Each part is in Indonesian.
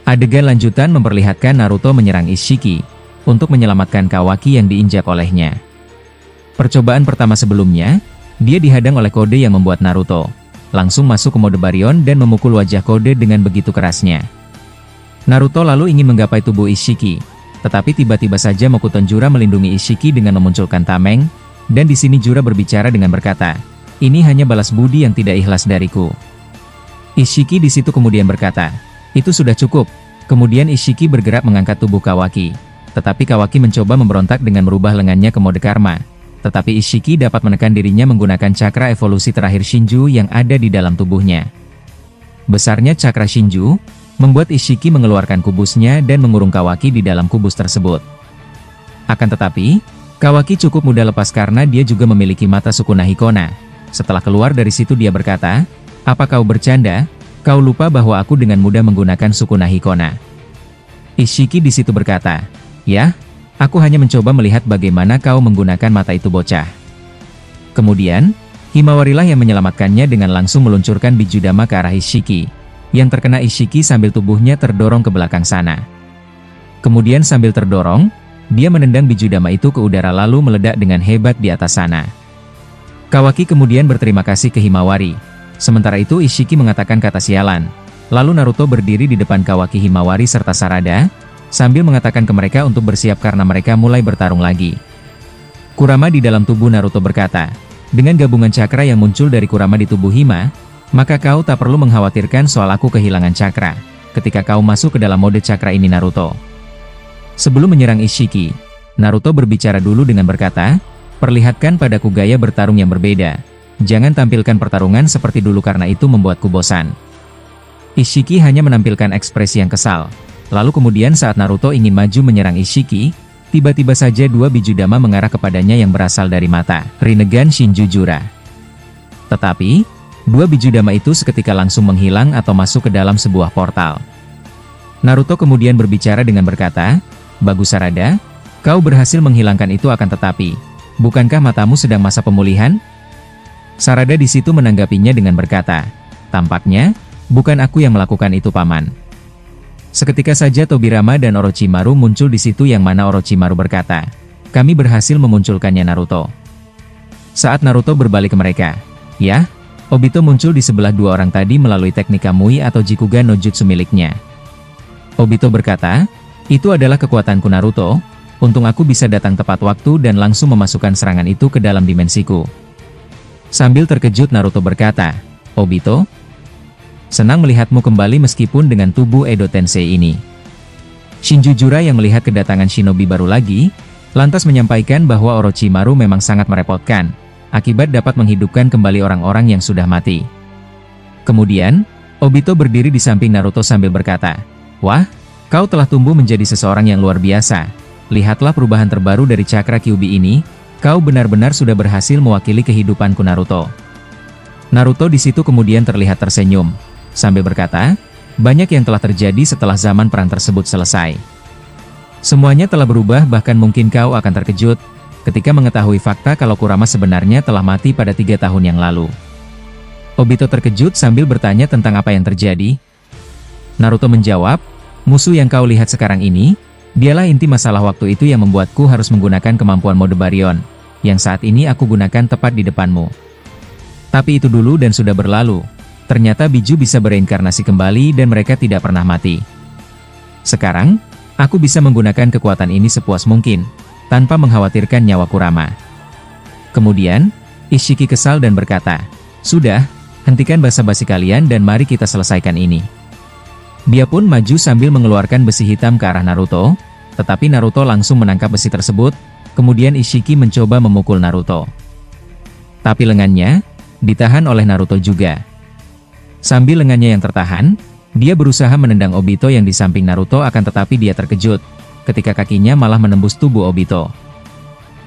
Adegan lanjutan memperlihatkan Naruto menyerang Ishiki untuk menyelamatkan Kawaki yang diinjak olehnya. Percobaan pertama sebelumnya, dia dihadang oleh Kode yang membuat Naruto langsung masuk ke mode Baryon dan memukul wajah Kode dengan begitu kerasnya. Naruto lalu ingin menggapai tubuh Ishiki, tetapi tiba-tiba saja Mokuton Jura melindungi Ishiki dengan memunculkan tameng, dan di sini Jura berbicara dengan berkata, "Ini hanya balas budi yang tidak ikhlas dariku." Ishiki di situ kemudian berkata, "Itu sudah cukup." Kemudian Ishiki bergerak mengangkat tubuh Kawaki, tetapi Kawaki mencoba memberontak dengan merubah lengannya ke mode karma. Tetapi Ishiki dapat menekan dirinya menggunakan cakra evolusi terakhir Shinju yang ada di dalam tubuhnya. Besarnya cakra Shinju membuat Ishiki mengeluarkan kubusnya dan mengurung Kawaki di dalam kubus tersebut. Akan tetapi, Kawaki cukup mudah lepas karena dia juga memiliki mata Sukuna Hikona. Setelah keluar dari situ dia berkata, "Apa kau bercanda? Kau lupa bahwa aku dengan mudah menggunakan Sukuna Hikona." Ishiki di situ berkata, "Ya, aku hanya mencoba melihat bagaimana kau menggunakan mata itu bocah." Kemudian, Himawarilah yang menyelamatkannya dengan langsung meluncurkan Bijudama ke arah Ishiki, yang terkena Ishiki sambil tubuhnya terdorong ke belakang sana. Kemudian sambil terdorong, dia menendang Bijudama itu ke udara lalu meledak dengan hebat di atas sana. Kawaki kemudian berterima kasih ke Himawari. Sementara itu Ishiki mengatakan kata sialan. Lalu Naruto berdiri di depan Kawaki, Himawari serta Sarada, sambil mengatakan ke mereka untuk bersiap karena mereka mulai bertarung lagi. Kurama di dalam tubuh Naruto berkata, "Dengan gabungan cakra yang muncul dari Kurama di tubuh Hima, maka kau tak perlu mengkhawatirkan soal aku kehilangan cakra ketika kau masuk ke dalam mode cakra ini Naruto." Sebelum menyerang Ishiki, Naruto berbicara dulu dengan berkata, "Perlihatkan padaku gaya bertarung yang berbeda. Jangan tampilkan pertarungan seperti dulu karena itu membuatku bosan." Ishiki hanya menampilkan ekspresi yang kesal. Lalu kemudian saat Naruto ingin maju menyerang Ishiki, tiba-tiba saja dua Bijudama mengarah kepadanya yang berasal dari mata Rinnegan Shinju Jura. Tetapi, dua Bijudama itu seketika langsung menghilang atau masuk ke dalam sebuah portal. Naruto kemudian berbicara dengan berkata, "Bagus Sarada, kau berhasil menghilangkan itu akan tetapi, bukankah matamu sedang masa pemulihan?" Sarada di situ menanggapinya dengan berkata, "Tampaknya, bukan aku yang melakukan itu paman." Seketika saja Tobirama dan Orochimaru muncul di situ yang mana Orochimaru berkata, "Kami berhasil memunculkannya Naruto." Saat Naruto berbalik ke mereka, "Ya, Obito muncul di sebelah dua orang tadi melalui teknik Kamui atau Jikugan no Jutsu miliknya." Obito berkata, "Itu adalah kekuatanku Naruto, untung aku bisa datang tepat waktu dan langsung memasukkan serangan itu ke dalam dimensiku." Sambil terkejut Naruto berkata, "Obito, senang melihatmu kembali meskipun dengan tubuh Edo Tensei ini." Shinju Jura yang melihat kedatangan shinobi baru lagi, lantas menyampaikan bahwa Orochimaru memang sangat merepotkan, akibat dapat menghidupkan kembali orang-orang yang sudah mati. Kemudian, Obito berdiri di samping Naruto sambil berkata, "Wah, kau telah tumbuh menjadi seseorang yang luar biasa. Lihatlah perubahan terbaru dari cakra Kyuubi ini, kau benar-benar sudah berhasil mewakili kehidupanku Naruto." Naruto di situ kemudian terlihat tersenyum, sambil berkata, "Banyak yang telah terjadi setelah zaman perang tersebut selesai. Semuanya telah berubah bahkan mungkin kau akan terkejut ketika mengetahui fakta kalau Kurama sebenarnya telah mati pada 3 tahun yang lalu." Obito terkejut sambil bertanya tentang apa yang terjadi. Naruto menjawab, "Musuh yang kau lihat sekarang ini, dialah inti masalah waktu itu yang membuatku harus menggunakan kemampuan mode Baryon, yang saat ini aku gunakan tepat di depanmu. Tapi itu dulu dan sudah berlalu. Ternyata Biju bisa bereinkarnasi kembali dan mereka tidak pernah mati. Sekarang, aku bisa menggunakan kekuatan ini sepuas mungkin, tanpa mengkhawatirkan nyawa Kurama." Kemudian, Ishiki kesal dan berkata, "Sudah, hentikan basa-basi kalian dan mari kita selesaikan ini." Dia pun maju sambil mengeluarkan besi hitam ke arah Naruto, tetapi Naruto langsung menangkap besi tersebut, kemudian Ishiki mencoba memukul Naruto. Tapi lengannya ditahan oleh Naruto juga. Sambil lengannya yang tertahan, dia berusaha menendang Obito yang di samping Naruto akan tetapi dia terkejut, ketika kakinya malah menembus tubuh Obito.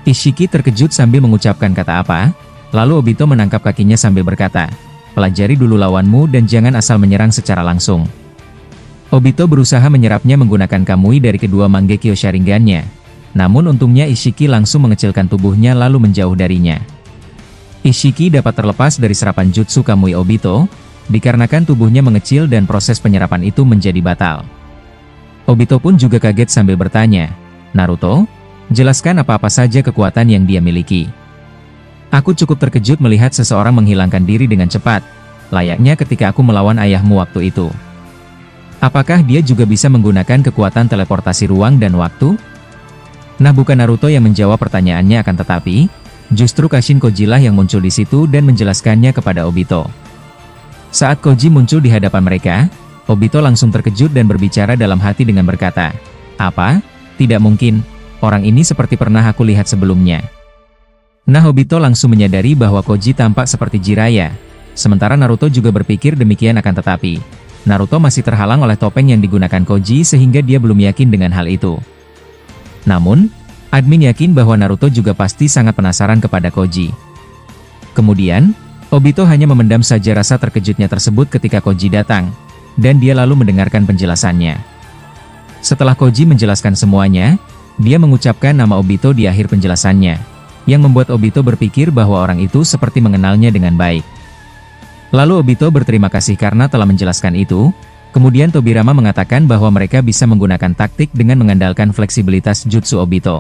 Ishiki terkejut sambil mengucapkan kata apa, lalu Obito menangkap kakinya sambil berkata, "Pelajari dulu lawanmu dan jangan asal menyerang secara langsung." Obito berusaha menyerapnya menggunakan Kamui dari kedua Mangekyo Sharingan-nya. Namun untungnya Ishiki langsung mengecilkan tubuhnya lalu menjauh darinya. Ishiki dapat terlepas dari serapan jutsu Kamui Obito, dikarenakan tubuhnya mengecil dan proses penyerapan itu menjadi batal. Obito pun juga kaget sambil bertanya, "Naruto, jelaskan apa-apa saja kekuatan yang dia miliki." "Aku cukup terkejut melihat seseorang menghilangkan diri dengan cepat, layaknya ketika aku melawan ayahmu waktu itu. Apakah dia juga bisa menggunakan kekuatan teleportasi ruang dan waktu?" Nah, bukan Naruto yang menjawab pertanyaannya, akan tetapi justru Kashin Koji lah yang muncul di situ dan menjelaskannya kepada Obito. Saat Koji muncul di hadapan mereka, Obito langsung terkejut dan berbicara dalam hati dengan berkata, "Apa? Tidak mungkin, orang ini seperti pernah aku lihat sebelumnya." Nah, Obito langsung menyadari bahwa Koji tampak seperti Jiraiya. Sementara Naruto juga berpikir demikian, akan tetapi Naruto masih terhalang oleh topeng yang digunakan Koji sehingga dia belum yakin dengan hal itu. Namun, admin yakin bahwa Naruto juga pasti sangat penasaran kepada Koji. Kemudian, Obito hanya memendam saja rasa terkejutnya tersebut ketika Koji datang, dan dia lalu mendengarkan penjelasannya. Setelah Koji menjelaskan semuanya, dia mengucapkan nama Obito di akhir penjelasannya, yang membuat Obito berpikir bahwa orang itu seperti mengenalnya dengan baik. Lalu Obito berterima kasih karena telah menjelaskan itu. Kemudian Tobirama mengatakan bahwa mereka bisa menggunakan taktik dengan mengandalkan fleksibilitas jutsu Obito.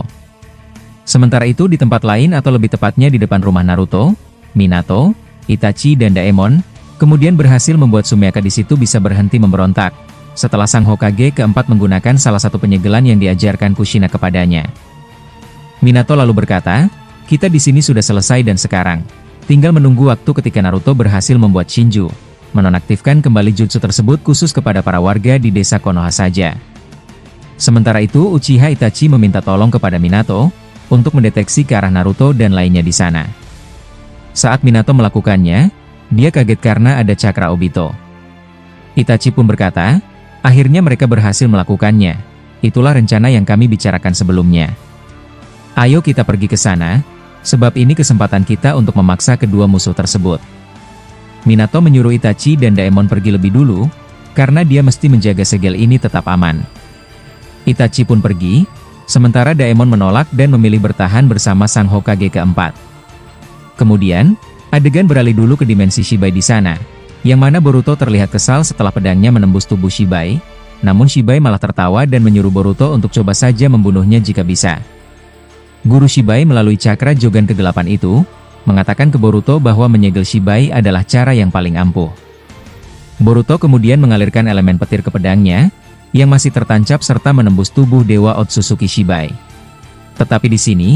Sementara itu di tempat lain, atau lebih tepatnya di depan rumah Naruto, Minato, Itachi dan Daemon kemudian berhasil membuat Sumiaka di situ bisa berhenti memberontak, setelah sang Hokage keempat menggunakan salah satu penyegelan yang diajarkan Kushina kepadanya. Minato lalu berkata, "Kita di sini sudah selesai dan sekarang tinggal menunggu waktu ketika Naruto berhasil membuat Shinju menonaktifkan kembali jutsu tersebut khusus kepada para warga di desa Konoha saja." Sementara itu Uchiha Itachi meminta tolong kepada Minato untuk mendeteksi ke arah Naruto dan lainnya di sana. Saat Minato melakukannya, dia kaget karena ada cakra Obito. Itachi pun berkata, "Akhirnya mereka berhasil melakukannya. Itulah rencana yang kami bicarakan sebelumnya. Ayo kita pergi ke sana, sebab ini kesempatan kita untuk memaksa kedua musuh tersebut." Minato menyuruh Itachi dan Daemon pergi lebih dulu, karena dia mesti menjaga segel ini tetap aman. Itachi pun pergi, sementara Daemon menolak dan memilih bertahan bersama sang Hokage keempat. Kemudian, adegan beralih dulu ke dimensi Shibai di sana, yang mana Boruto terlihat kesal setelah pedangnya menembus tubuh Shibai, namun Shibai malah tertawa dan menyuruh Boruto untuk coba saja membunuhnya jika bisa. Guru Shibai melalui cakra Jogan kegelapan itu, mengatakan ke Boruto bahwa menyegel Shibai adalah cara yang paling ampuh. Boruto kemudian mengalirkan elemen petir ke pedangnya, yang masih tertancap serta menembus tubuh Dewa Otsutsuki Shibai. Tetapi di sini,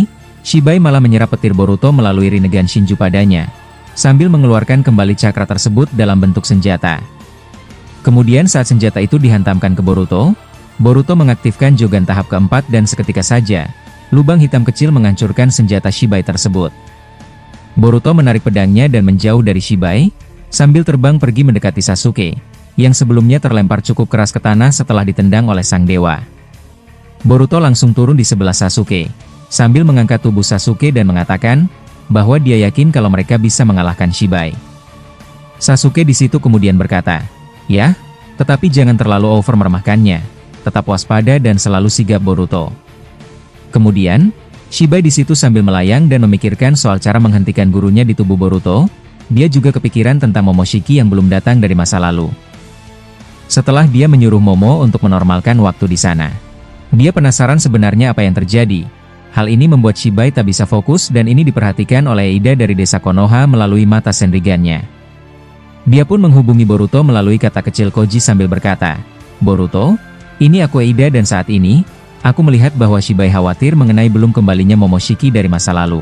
Shibai malah menyerap petir Boruto melalui Rinnegan Shinju padanya, sambil mengeluarkan kembali cakra tersebut dalam bentuk senjata. Kemudian saat senjata itu dihantamkan ke Boruto, Boruto mengaktifkan Jogan tahap keempat dan seketika saja, lubang hitam kecil menghancurkan senjata Shibai tersebut. Boruto menarik pedangnya dan menjauh dari Shibai, sambil terbang pergi mendekati Sasuke, yang sebelumnya terlempar cukup keras ke tanah setelah ditendang oleh sang dewa. Boruto langsung turun di sebelah Sasuke, sambil mengangkat tubuh Sasuke dan mengatakan bahwa dia yakin kalau mereka bisa mengalahkan Shibai. Sasuke di situ kemudian berkata, "Ya, tetapi jangan terlalu over meremehkannya. Tetap waspada dan selalu sigap Boruto." Kemudian, Shibai di situ sambil melayang dan memikirkan soal cara menghentikan gurunya di tubuh Boruto. Dia juga kepikiran tentang Momoshiki yang belum datang dari masa lalu. Setelah dia menyuruh Momo untuk menormalkan waktu di sana, dia penasaran sebenarnya apa yang terjadi. Hal ini membuat Shibai tak bisa fokus dan ini diperhatikan oleh Ida dari desa Konoha melalui mata Senrigannya. Dia pun menghubungi Boruto melalui kata kecil Koji sambil berkata, "Boruto, ini aku Ida dan saat ini, aku melihat bahwa Shibai khawatir mengenai belum kembalinya Momoshiki dari masa lalu.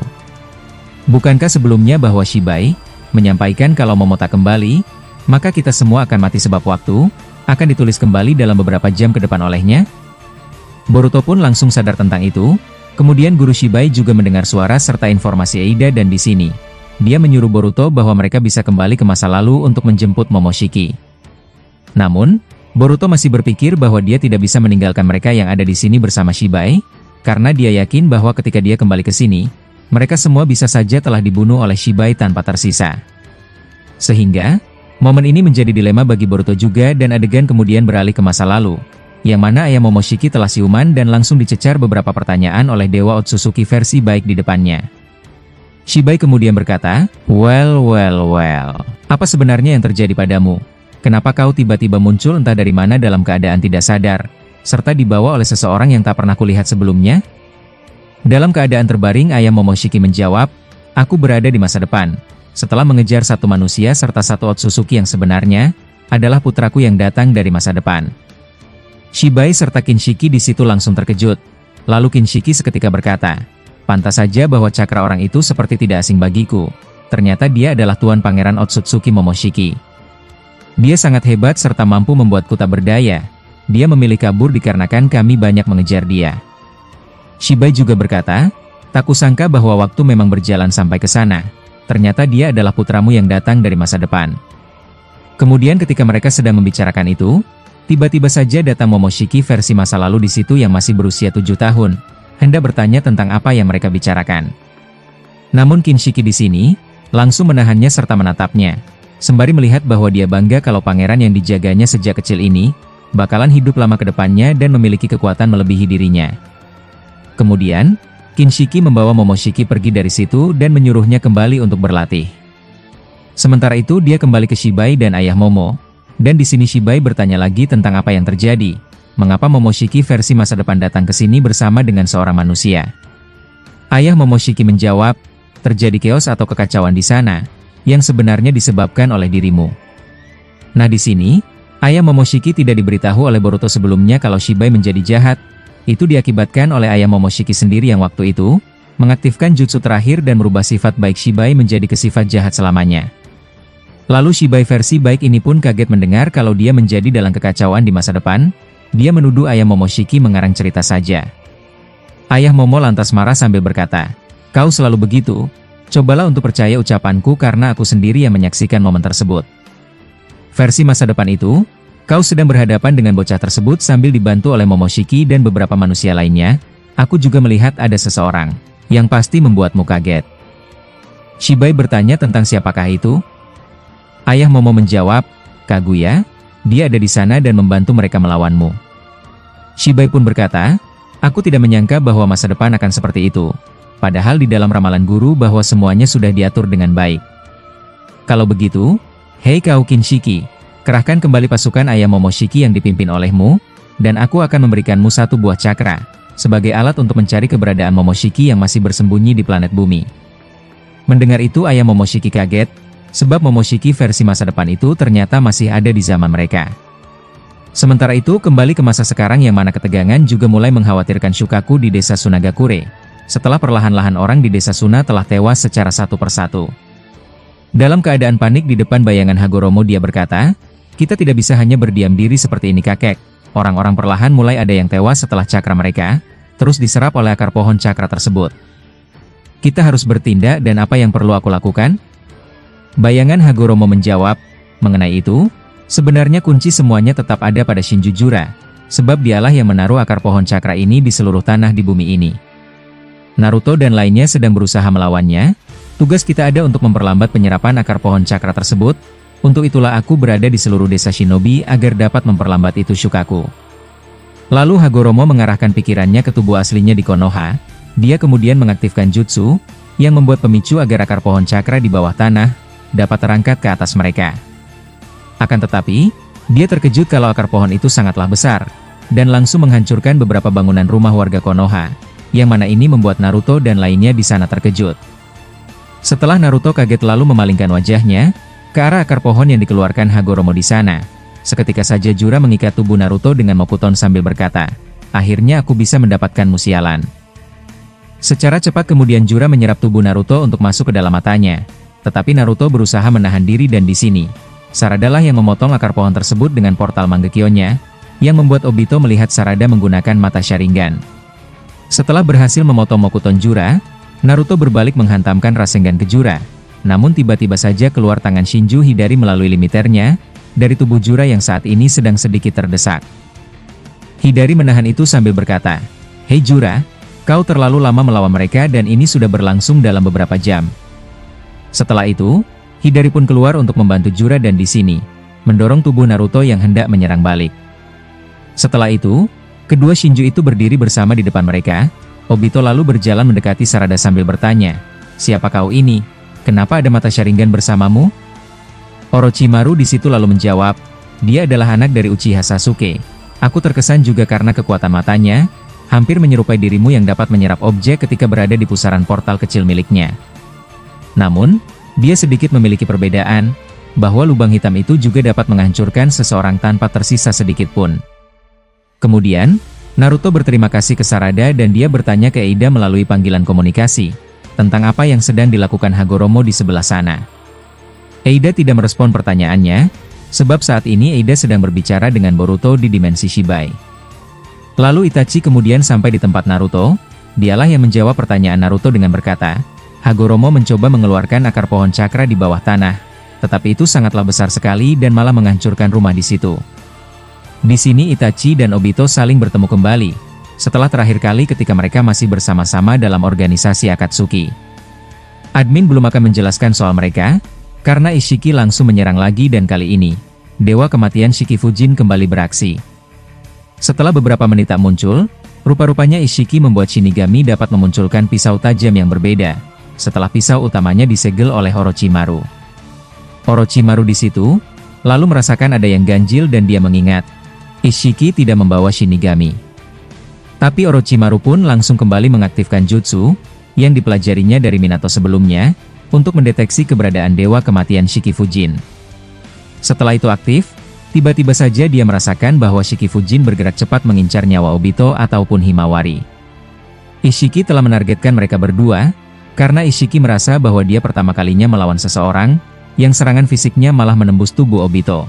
Bukankah sebelumnya bahwa Shibai menyampaikan kalau Momo tak kembali, maka kita semua akan mati sebab waktu akan ditulis kembali dalam beberapa jam ke depan olehnya?" Boruto pun langsung sadar tentang itu. Kemudian guru Shibai juga mendengar suara serta informasi Eida dan di sini, dia menyuruh Boruto bahwa mereka bisa kembali ke masa lalu untuk menjemput Momoshiki. Namun, Boruto masih berpikir bahwa dia tidak bisa meninggalkan mereka yang ada di sini bersama Shibai, karena dia yakin bahwa ketika dia kembali ke sini, mereka semua bisa saja telah dibunuh oleh Shibai tanpa tersisa. Sehingga, momen ini menjadi dilema bagi Boruto juga dan adegan kemudian beralih ke masa lalu, yang mana ayah Momoshiki telah siuman dan langsung dicecar beberapa pertanyaan oleh Dewa Otsutsuki versi baik di depannya. Shibai kemudian berkata, well, apa sebenarnya yang terjadi padamu? Kenapa kau tiba-tiba muncul entah dari mana dalam keadaan tidak sadar? serta dibawa oleh seseorang yang tak pernah kulihat sebelumnya? Dalam keadaan terbaring, ayah Momoshiki menjawab, aku berada di masa depan. Setelah mengejar satu manusia serta satu Otsutsuki yang sebenarnya, adalah putraku yang datang dari masa depan. Shibai serta Kinshiki di situ langsung terkejut. Lalu Kinshiki seketika berkata, pantas saja bahwa cakra orang itu seperti tidak asing bagiku. Ternyata dia adalah Tuan Pangeran Otsutsuki Momoshiki. Dia sangat hebat serta mampu membuatku tak berdaya. Dia memilih kabur dikarenakan kami banyak mengejar dia. Shibai juga berkata, tak kusangka bahwa waktu memang berjalan sampai ke sana. Ternyata dia adalah putramu yang datang dari masa depan. Kemudian ketika mereka sedang membicarakan itu, tiba-tiba saja datang Momoshiki versi masa lalu di situ yang masih berusia 7 tahun, hendak bertanya tentang apa yang mereka bicarakan. Namun Kinshiki di sini langsung menahannya serta menatapnya, sembari melihat bahwa dia bangga kalau pangeran yang dijaganya sejak kecil ini bakalan hidup lama ke depannya dan memiliki kekuatan melebihi dirinya. Kemudian, Kinshiki membawa Momoshiki pergi dari situ dan menyuruhnya kembali untuk berlatih. Sementara itu dia kembali ke Shibai dan ayah Momo, dan di sini Shibai bertanya lagi tentang apa yang terjadi, mengapa Momoshiki versi masa depan datang ke sini bersama dengan seorang manusia. Ayah Momoshiki menjawab, terjadi chaos atau kekacauan di sana, yang sebenarnya disebabkan oleh dirimu. Nah di sini, ayah Momoshiki tidak diberitahu oleh Boruto sebelumnya kalau Shibai menjadi jahat. Itu diakibatkan oleh ayah Momoshiki sendiri yang waktu itu mengaktifkan jutsu terakhir dan merubah sifat baik Shibai menjadi ke sifat jahat selamanya. Lalu Shibai versi baik ini pun kaget mendengar kalau dia menjadi dalam kekacauan di masa depan. Dia menuduh ayah Momoshiki mengarang cerita saja. Ayah Momo lantas marah sambil berkata, kau selalu begitu, cobalah untuk percaya ucapanku karena aku sendiri yang menyaksikan momen tersebut. Versi masa depan itu, kau sedang berhadapan dengan bocah tersebut sambil dibantu oleh Momoshiki dan beberapa manusia lainnya. Aku juga melihat ada seseorang yang pasti membuatmu kaget. Shibai bertanya tentang siapakah itu? Ayah Momo menjawab, Kaguya, dia ada di sana dan membantu mereka melawanmu. Shibai pun berkata, aku tidak menyangka bahwa masa depan akan seperti itu. Padahal di dalam ramalan guru bahwa semuanya sudah diatur dengan baik. Kalau begitu, hei kau Kinshiki, kerahkan kembali pasukan ayah Momoshiki yang dipimpin olehmu, dan aku akan memberikanmu satu buah cakra, sebagai alat untuk mencari keberadaan Momoshiki yang masih bersembunyi di planet bumi. Mendengar itu ayah Momoshiki kaget, sebab Momoshiki versi masa depan itu ternyata masih ada di zaman mereka. Sementara itu kembali ke masa sekarang yang mana ketegangan juga mulai mengkhawatirkan Shukaku di desa Sunagakure, setelah perlahan-lahan orang di desa Suna telah tewas secara satu persatu. Dalam keadaan panik di depan bayangan Hagoromo dia berkata, kita tidak bisa hanya berdiam diri seperti ini kakek. Orang-orang perlahan mulai ada yang tewas setelah cakra mereka, terus diserap oleh akar pohon cakra tersebut. Kita harus bertindak dan apa yang perlu aku lakukan? Bayangan Hagoromo menjawab, mengenai itu, sebenarnya kunci semuanya tetap ada pada Shinjujura, sebab dialah yang menaruh akar pohon cakra ini di seluruh tanah di bumi ini. Naruto dan lainnya sedang berusaha melawannya, tugas kita ada untuk memperlambat penyerapan akar pohon cakra tersebut. Untuk itulah aku berada di seluruh desa shinobi agar dapat memperlambat itu Shukaku. Lalu Hagoromo mengarahkan pikirannya ke tubuh aslinya di Konoha. Dia kemudian mengaktifkan jutsu, yang membuat pemicu agar akar pohon cakra di bawah tanah dapat terangkat ke atas mereka. Akan tetapi, dia terkejut kalau akar pohon itu sangatlah besar, dan langsung menghancurkan beberapa bangunan rumah warga Konoha, yang mana ini membuat Naruto dan lainnya di sana terkejut. Setelah Naruto kaget lalu memalingkan wajahnya ke arah akar pohon yang dikeluarkan Hagoromo di sana. Seketika saja Jura mengikat tubuh Naruto dengan Mokuton sambil berkata, akhirnya aku bisa mendapatkanmu sialan. Secara cepat kemudian Jura menyerap tubuh Naruto untuk masuk ke dalam matanya. Tetapi Naruto berusaha menahan diri dan di sini, Sarada lah yang memotong akar pohon tersebut dengan portal Mangekyo-nya, yang membuat Obito melihat Sarada menggunakan mata Sharingan. Setelah berhasil memotong Mokuton Jura, Naruto berbalik menghantamkan Rasengan ke Jura. Namun tiba-tiba saja keluar tangan Shinju Hidari melalui limiternya, dari tubuh Jura yang saat ini sedang sedikit terdesak. Hidari menahan itu sambil berkata, hei Jura, kau terlalu lama melawan mereka dan ini sudah berlangsung dalam beberapa jam. Setelah itu, Hidari pun keluar untuk membantu Jura dan di sini, mendorong tubuh Naruto yang hendak menyerang balik. Setelah itu, kedua Shinju itu berdiri bersama di depan mereka. Obito lalu berjalan mendekati Sarada sambil bertanya, siapa kau ini? Kenapa ada mata Sharingan bersamamu? Orochimaru di situ lalu menjawab, dia adalah anak dari Uchiha Sasuke, Aku terkesan juga karena kekuatan matanya, hampir menyerupai dirimu yang dapat menyerap objek ketika berada di pusaran portal kecil miliknya. Namun, dia sedikit memiliki perbedaan, bahwa lubang hitam itu juga dapat menghancurkan seseorang tanpa tersisa sedikit pun. Kemudian, Naruto berterima kasih ke Sarada dan dia bertanya ke Eida melalui panggilan komunikasi, tentang apa yang sedang dilakukan Hagoromo di sebelah sana. Eida tidak merespon pertanyaannya, sebab saat ini Eida sedang berbicara dengan Boruto di dimensi Shibai. Lalu Itachi kemudian sampai di tempat Naruto, dialah yang menjawab pertanyaan Naruto dengan berkata, Hagoromo mencoba mengeluarkan akar pohon cakra di bawah tanah, tetapi itu sangatlah besar sekali dan malah menghancurkan rumah di situ. Di sini Itachi dan Obito saling bertemu kembali, setelah terakhir kali ketika mereka masih bersama-sama dalam organisasi Akatsuki. Admin belum akan menjelaskan soal mereka, karena Ishiki langsung menyerang lagi dan kali ini, Dewa Kematian Shikifujin kembali beraksi. Setelah beberapa menit tak muncul, rupa-rupanya Ishiki membuat Shinigami dapat memunculkan pisau tajam yang berbeda, setelah pisau utamanya disegel oleh Orochimaru. Orochimaru di situ, lalu merasakan ada yang ganjil dan dia mengingat, Ishiki tidak membawa Shinigami. Tapi Orochimaru pun langsung kembali mengaktifkan jutsu, yang dipelajarinya dari Minato sebelumnya, untuk mendeteksi keberadaan Dewa Kematian Shikifujin. Setelah itu aktif, tiba-tiba saja dia merasakan bahwa Shikifujin bergerak cepat mengincar nyawa Obito ataupun Himawari. Ishiki telah menargetkan mereka berdua, karena Ishiki merasa bahwa dia pertama kalinya melawan seseorang, yang serangan fisiknya malah menembus tubuh Obito.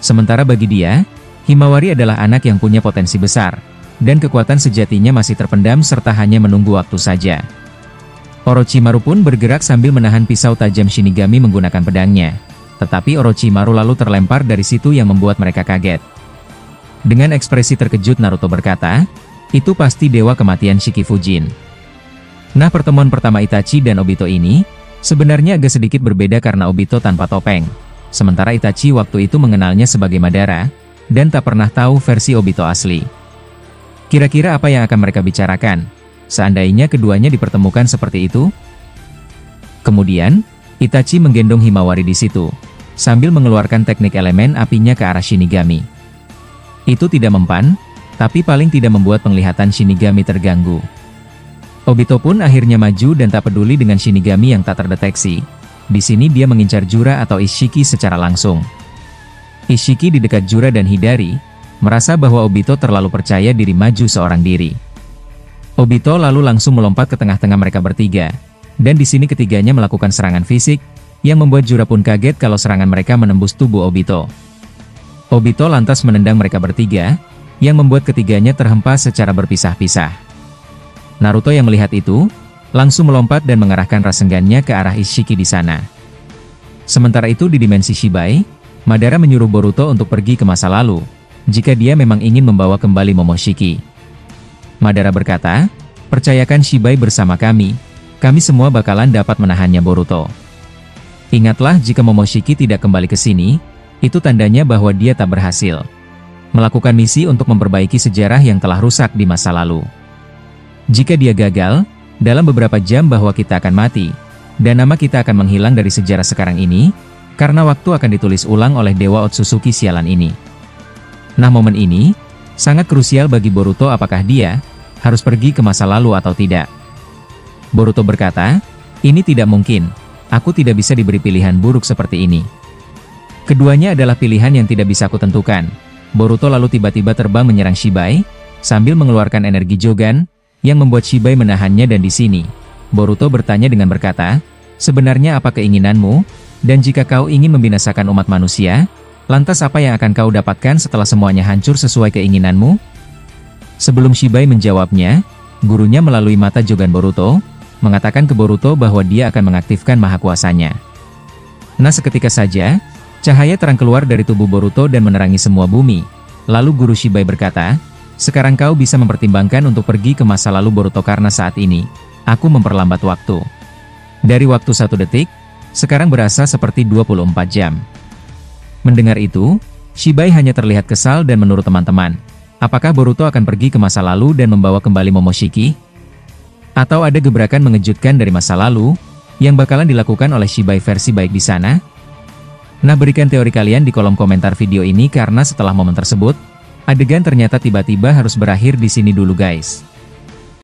Sementara bagi dia, Himawari adalah anak yang punya potensi besar, dan kekuatan sejatinya masih terpendam serta hanya menunggu waktu saja. Orochimaru pun bergerak sambil menahan pisau tajam Shinigami menggunakan pedangnya. Tetapi Orochimaru lalu terlempar dari situ yang membuat mereka kaget. Dengan ekspresi terkejut Naruto berkata, itu pasti Dewa Kematian Shikifujin. Nah, pertemuan pertama Itachi dan Obito ini, sebenarnya agak sedikit berbeda karena Obito tanpa topeng. Sementara Itachi waktu itu mengenalnya sebagai Madara, dan tak pernah tahu versi Obito asli. Kira-kira apa yang akan mereka bicarakan seandainya keduanya dipertemukan seperti itu? Kemudian, Itachi menggendong Himawari di situ, sambil mengeluarkan teknik elemen apinya ke arah Shinigami. Itu tidak mempan, tapi paling tidak membuat penglihatan Shinigami terganggu. Obito pun akhirnya maju dan tak peduli dengan Shinigami yang tak terdeteksi. Di sini dia mengincar Jura atau Ishiki secara langsung. Ishiki di dekat Jura dan Hidari, merasa bahwa Obito terlalu percaya diri maju seorang diri. Obito lalu langsung melompat ke tengah-tengah mereka bertiga, dan di sini ketiganya melakukan serangan fisik, yang membuat Jura pun kaget kalau serangan mereka menembus tubuh Obito. Obito lantas menendang mereka bertiga, yang membuat ketiganya terhempas secara berpisah-pisah. Naruto yang melihat itu, langsung melompat dan mengarahkan rasengannya ke arah Ishiki di sana. Sementara itu di dimensi Shibai, Madara menyuruh Boruto untuk pergi ke masa lalu, jika dia memang ingin membawa kembali Momoshiki. Madara berkata, percayakan Shibai bersama kami semua bakalan dapat menahannya Boruto. Ingatlah jika Momoshiki tidak kembali ke sini, itu tandanya bahwa dia tak berhasil melakukan misi untuk memperbaiki sejarah yang telah rusak di masa lalu. Jika dia gagal, dalam beberapa jam bahwa kita akan mati, dan nama kita akan menghilang dari sejarah sekarang ini, karena waktu akan ditulis ulang oleh Dewa Otsutsuki sialan ini. Nah, momen ini sangat krusial bagi Boruto, apakah dia harus pergi ke masa lalu atau tidak. Boruto berkata, ini tidak mungkin, aku tidak bisa diberi pilihan buruk seperti ini. Keduanya adalah pilihan yang tidak bisa aku tentukan. Boruto lalu tiba-tiba terbang menyerang Shibai, sambil mengeluarkan energi Jogan, yang membuat Shibai menahannya dan di sini, Boruto bertanya dengan berkata, sebenarnya apa keinginanmu, dan jika kau ingin membinasakan umat manusia, lantas apa yang akan kau dapatkan setelah semuanya hancur sesuai keinginanmu? Sebelum Shibai menjawabnya, gurunya melalui mata Jogan Boruto, mengatakan ke Boruto bahwa dia akan mengaktifkan maha kuasanya. Nah, seketika saja, cahaya terang keluar dari tubuh Boruto dan menerangi semua bumi. Lalu guru Shibai berkata, sekarang kau bisa mempertimbangkan untuk pergi ke masa lalu Boruto karena saat ini, aku memperlambat waktu. Dari waktu 1 detik, sekarang berasa seperti 24 jam. Mendengar itu, Shibai hanya terlihat kesal dan menurut teman-teman, apakah Boruto akan pergi ke masa lalu dan membawa kembali Momoshiki? Atau ada gebrakan mengejutkan dari masa lalu, yang bakalan dilakukan oleh Shibai versi baik di sana? Nah, berikan teori kalian di kolom komentar video ini karena setelah momen tersebut, Adegan ternyata tiba-tiba harus berakhir di sini dulu guys.